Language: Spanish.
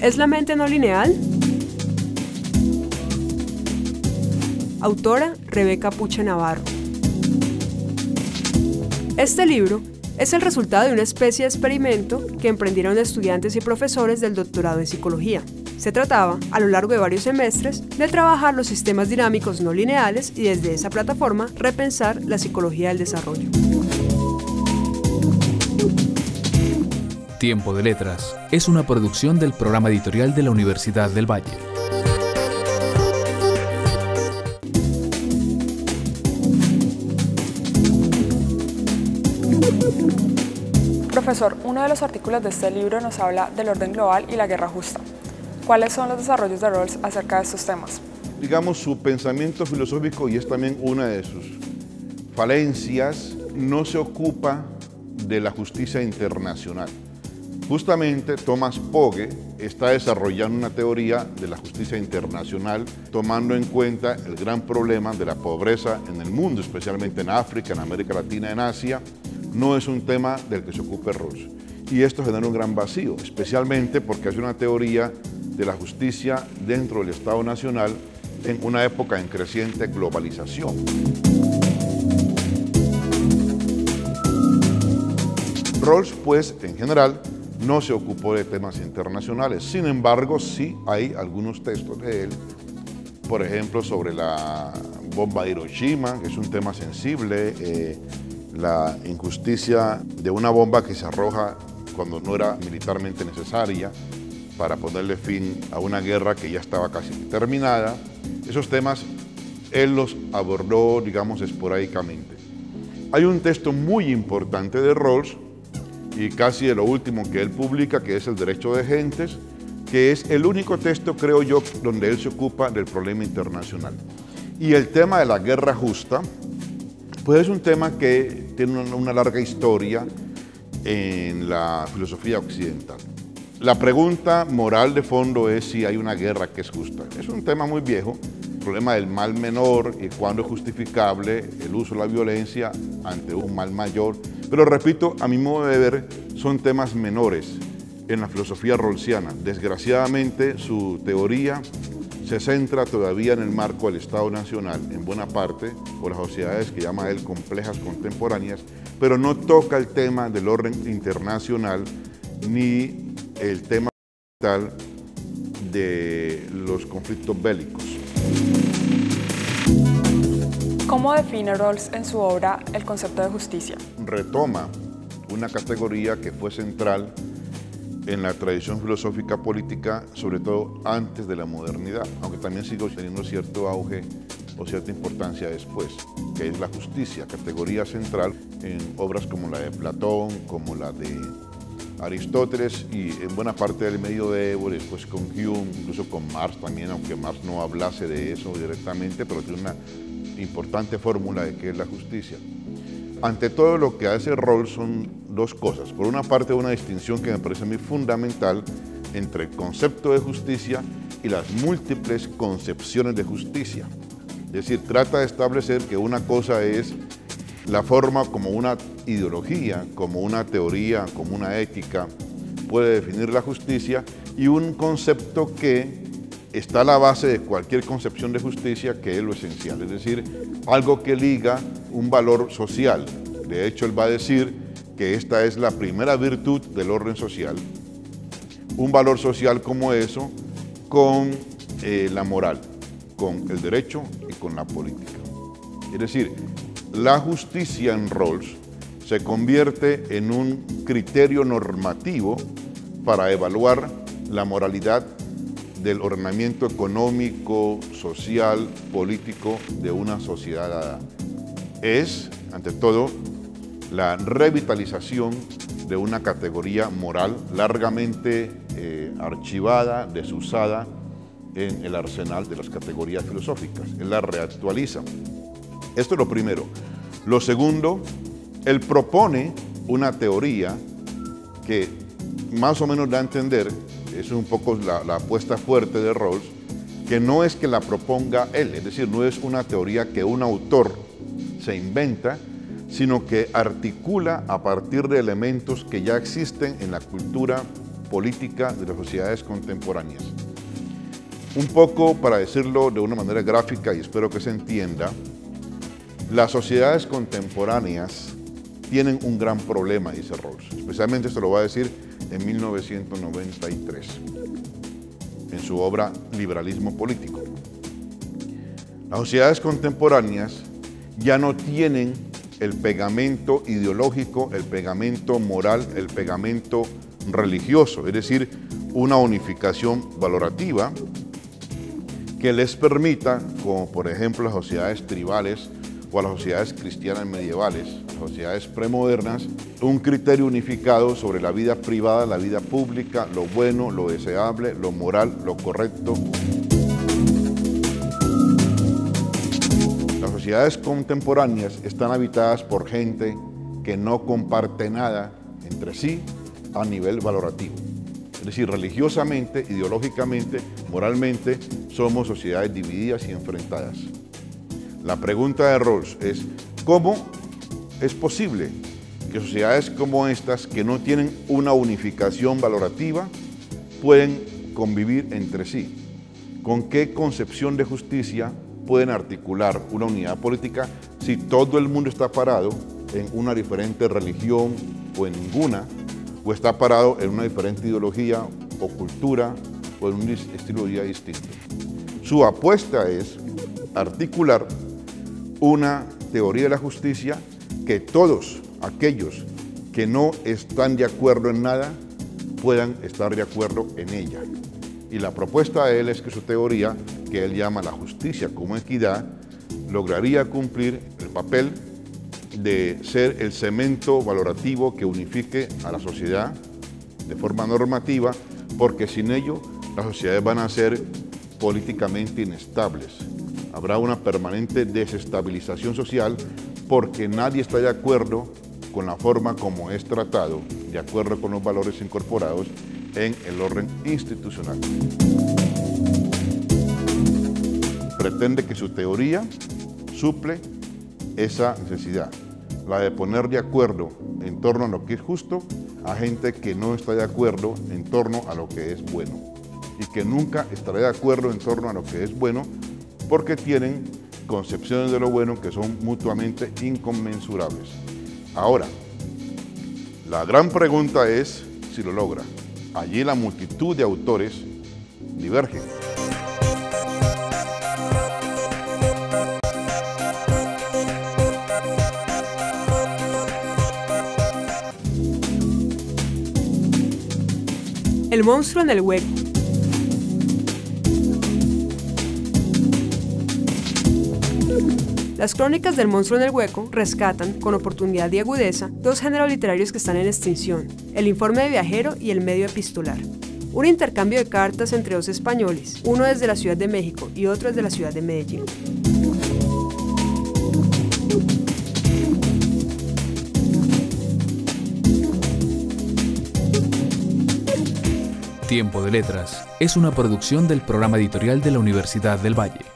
¿Es la mente no lineal? Autora Rebeca Puche Navarro. Este libro es el resultado de una especie de experimento que emprendieron estudiantes y profesores del doctorado en psicología. Se trataba, a lo largo de varios semestres, de trabajar los sistemas dinámicos no lineales y desde esa plataforma repensar la psicología del desarrollo. Tiempo de Letras es una producción del programa editorial de la Universidad del Valle. Profesor, uno de los artículos de este libro nos habla del orden global y la guerra justa. ¿Cuáles son los desarrollos de Rawls acerca de estos temas? Digamos, su pensamiento filosófico, y es también una de sus falencias, no se ocupa de la justicia internacional. Justamente Thomas Pogge está desarrollando una teoría de la justicia internacional tomando en cuenta el gran problema de la pobreza en el mundo, especialmente en África, en América Latina, en Asia. No es un tema del que se ocupe Rawls. Y esto genera un gran vacío, especialmente porque es una teoría de la justicia dentro del Estado Nacional en una época en creciente globalización. Rawls, pues, en general, no se ocupó de temas internacionales. Sin embargo, sí hay algunos textos de él, por ejemplo, sobre la bomba de Hiroshima, que es un tema sensible, la injusticia de una bomba que se arroja cuando no era militarmente necesaria para ponerle fin a una guerra que ya estaba casi terminada. Esos temas él los abordó, digamos, esporádicamente. Hay un texto muy importante de Rawls, y casi de lo último que él publica, que es El derecho de gentes, que es el único texto, creo yo, donde él se ocupa del problema internacional. Y el tema de la guerra justa, pues es un tema que tiene una larga historia en la filosofía occidental. La pregunta moral de fondo es si hay una guerra que es justa. Es un tema muy viejo, el problema del mal menor y cuándo es justificable el uso de la violencia ante un mal mayor. Pero repito, a mi modo de ver, son temas menores en la filosofía rawlsiana. Desgraciadamente, su teoría se centra todavía en el marco del Estado Nacional, en buena parte, por las sociedades que llama él complejas contemporáneas, pero no toca el tema del orden internacional ni el tema de los conflictos bélicos. ¿Cómo define Rawls en su obra el concepto de justicia? Retoma una categoría que fue central en la tradición filosófica política, sobre todo antes de la modernidad, aunque también sigue teniendo cierto auge o cierta importancia después, que es la justicia, categoría central en obras como la de Platón, como la de Aristóteles y en buena parte del medioevo, después con Hume, incluso con Marx también, aunque Marx no hablase de eso directamente, pero tiene una importante fórmula de qué es la justicia. Ante todo, lo que hace Rawls son dos cosas. Por una parte, una distinción que me parece muy fundamental entre el concepto de justicia y las múltiples concepciones de justicia. Es decir, trata de establecer que una cosa es la forma como una ideología, como una teoría, como una ética puede definir la justicia, y un concepto que está a la base de cualquier concepción de justicia, que es lo esencial, es decir, algo que liga un valor social. De hecho, él va a decir que esta es la primera virtud del orden social, un valor social como eso, con la moral, con el derecho y con la política. Es decir, la justicia en Rawls se convierte en un criterio normativo para evaluar la moralidad del ordenamiento económico, social, político de una sociedad dada. Es, ante todo, la revitalización de una categoría moral largamente archivada, desusada en el arsenal de las categorías filosóficas. Él la reactualiza. Esto es lo primero. Lo segundo, él propone una teoría que más o menos da a entender, es un poco la apuesta fuerte de Rawls, que no es que la proponga él, es decir, no es una teoría que un autor se inventa, sino que articula a partir de elementos que ya existen en la cultura política de las sociedades contemporáneas. Un poco para decirlo de una manera gráfica y espero que se entienda, las sociedades contemporáneas tienen un gran problema, dice Rawls. Especialmente se lo va a decir en 1993, en su obra Liberalismo Político. Las sociedades contemporáneas ya no tienen el pegamento ideológico, el pegamento moral, el pegamento religioso, es decir, una unificación valorativa que les permita, como por ejemplo las sociedades tribales o las sociedades cristianas medievales, las sociedades premodernas, un criterio unificado sobre la vida privada, la vida pública, lo bueno, lo deseable, lo moral, lo correcto. Las sociedades contemporáneas están habitadas por gente que no comparte nada entre sí a nivel valorativo. Es decir, religiosamente, ideológicamente, moralmente, somos sociedades divididas y enfrentadas. La pregunta de Rawls es, ¿cómo es posible que sociedades como estas, que no tienen una unificación valorativa, pueden convivir entre sí? ¿Con qué concepción de justicia pueden articular una unidad política si todo el mundo está parado en una diferente religión o en ninguna, o está parado en una diferente ideología o cultura o en un estilo de vida distinto? Su apuesta es articular una teoría de la justicia que todos aquellos que no están de acuerdo en nada puedan estar de acuerdo en ella. Y la propuesta de él es que su teoría, que él llama la justicia como equidad, lograría cumplir el papel de ser el cemento valorativo que unifique a la sociedad de forma normativa, porque sin ello las sociedades van a ser políticamente inestables. Habrá una permanente desestabilización social porque nadie está de acuerdo con la forma como es tratado, de acuerdo con los valores incorporados en el orden institucional. Pretende que su teoría suple esa necesidad, la de poner de acuerdo en torno a lo que es justo a gente que no está de acuerdo en torno a lo que es bueno y que nunca estará de acuerdo en torno a lo que es bueno porque tienen concepciones de lo bueno que son mutuamente inconmensurables. Ahora, la gran pregunta es si lo logra. Allí la multitud de autores divergen. El monstruo en el hueco. Las crónicas del monstruo en el hueco rescatan, con oportunidad y agudeza, dos géneros literarios que están en extinción, el informe de viajero y el medio epistolar. Un intercambio de cartas entre dos españoles, uno desde la Ciudad de México y otro desde la ciudad de Medellín. Tiempo de Letras es una producción del programa editorial de la Universidad del Valle.